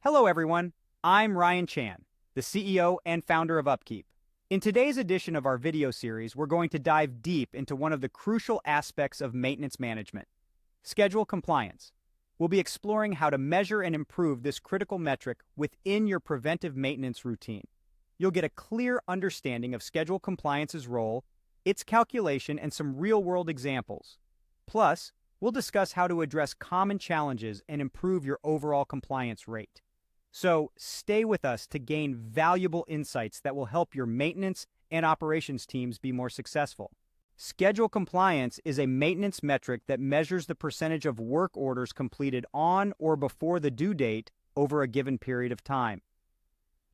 Hello everyone, I'm Ryan Chan, the CEO and founder of UpKeep. In today's edition of our video series, we're going to dive deep into one of the crucial aspects of maintenance management, schedule compliance. We'll be exploring how to measure and improve this critical metric within your preventive maintenance routine. You'll get a clear understanding of schedule compliance's role, its calculation, and some real-world examples. Plus, we'll discuss how to address common challenges and improve your overall compliance rate. So stay with us to gain valuable insights that will help your maintenance and operations teams be more successful. Schedule compliance is a maintenance metric that measures the percentage of work orders completed on or before the due date over a given period of time.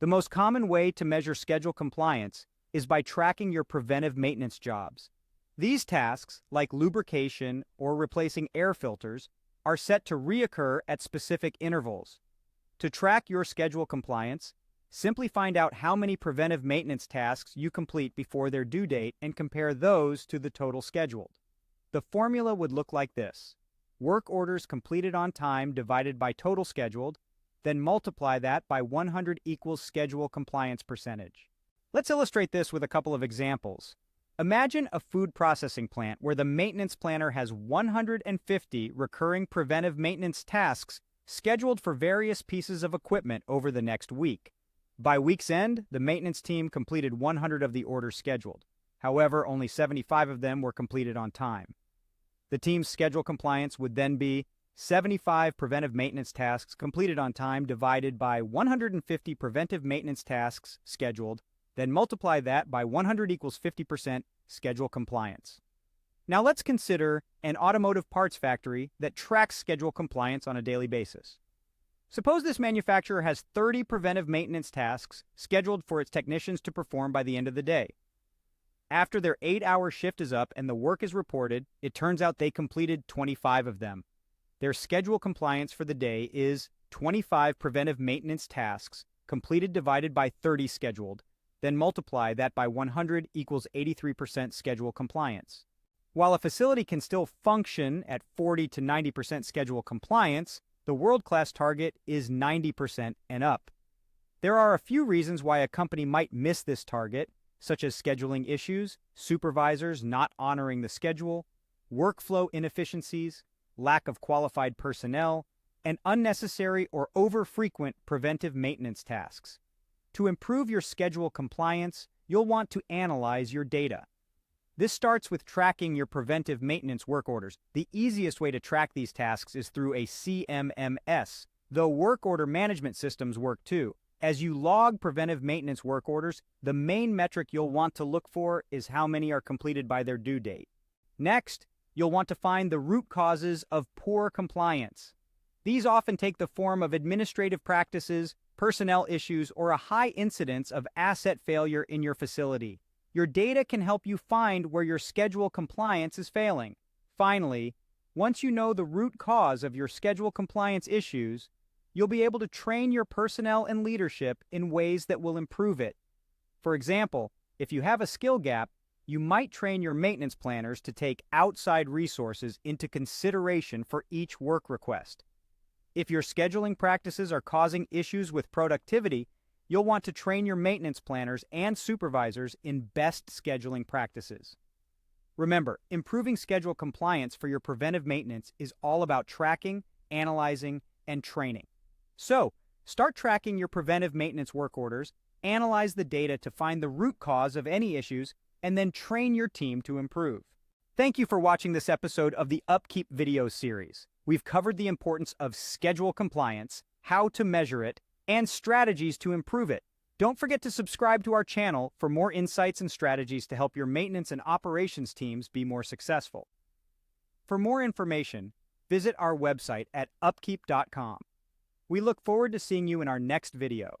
The most common way to measure schedule compliance is by tracking your preventive maintenance jobs. These tasks, like lubrication or replacing air filters, are set to reoccur at specific intervals. To track your schedule compliance, simply find out how many preventive maintenance tasks you complete before their due date and compare those to the total scheduled. The formula would look like this: work orders completed on time divided by total scheduled, then multiply that by 100 equals schedule compliance percentage. Let's illustrate this with a couple of examples. Imagine a food processing plant where the maintenance planner has 150 recurring preventive maintenance tasks scheduled for various pieces of equipment over the next week. By week's end, the maintenance team completed 100 of the orders scheduled. However, only 75 of them were completed on time. The team's schedule compliance would then be 75 preventive maintenance tasks completed on time divided by 150 preventive maintenance tasks scheduled, then multiply that by 100 equals 50% schedule compliance. Now let's consider an automotive parts factory that tracks schedule compliance on a daily basis. Suppose this manufacturer has 30 preventive maintenance tasks scheduled for its technicians to perform by the end of the day. After their 8-hour shift is up and the work is reported, it turns out they completed 25 of them. Their schedule compliance for the day is 25 preventive maintenance tasks completed divided by 30 scheduled, then multiply that by 100 equals 83% schedule compliance. While a facility can still function at 40 to 90% schedule compliance, the world-class target is 90% and up. There are a few reasons why a company might miss this target, such as scheduling issues, supervisors not honoring the schedule, workflow inefficiencies, lack of qualified personnel, and unnecessary or over-frequent preventive maintenance tasks. To improve your schedule compliance, you'll want to analyze your data. This starts with tracking your preventive maintenance work orders. The easiest way to track these tasks is through a CMMS, though work order management systems work too. As you log preventive maintenance work orders, the main metric you'll want to look for is how many are completed by their due date. Next, you'll want to find the root causes of poor compliance. These often take the form of administrative practices, personnel issues, or a high incidence of asset failure in your facility. Your data can help you find where your schedule compliance is failing. Finally, once you know the root cause of your schedule compliance issues, you'll be able to train your personnel and leadership in ways that will improve it. For example, if you have a skill gap, you might train your maintenance planners to take outside resources into consideration for each work request. If your scheduling practices are causing issues with productivity, you'll want to train your maintenance planners and supervisors in best scheduling practices. Remember, improving schedule compliance for your preventive maintenance is all about tracking, analyzing, and training. So, start tracking your preventive maintenance work orders, analyze the data to find the root cause of any issues, and then train your team to improve. Thank you for watching this episode of the UpKeep video series. We've covered the importance of schedule compliance, how to measure it, and strategies to improve it. Don't forget to subscribe to our channel for more insights and strategies to help your maintenance and operations teams be more successful. For more information, visit our website at upkeep.com. We look forward to seeing you in our next video.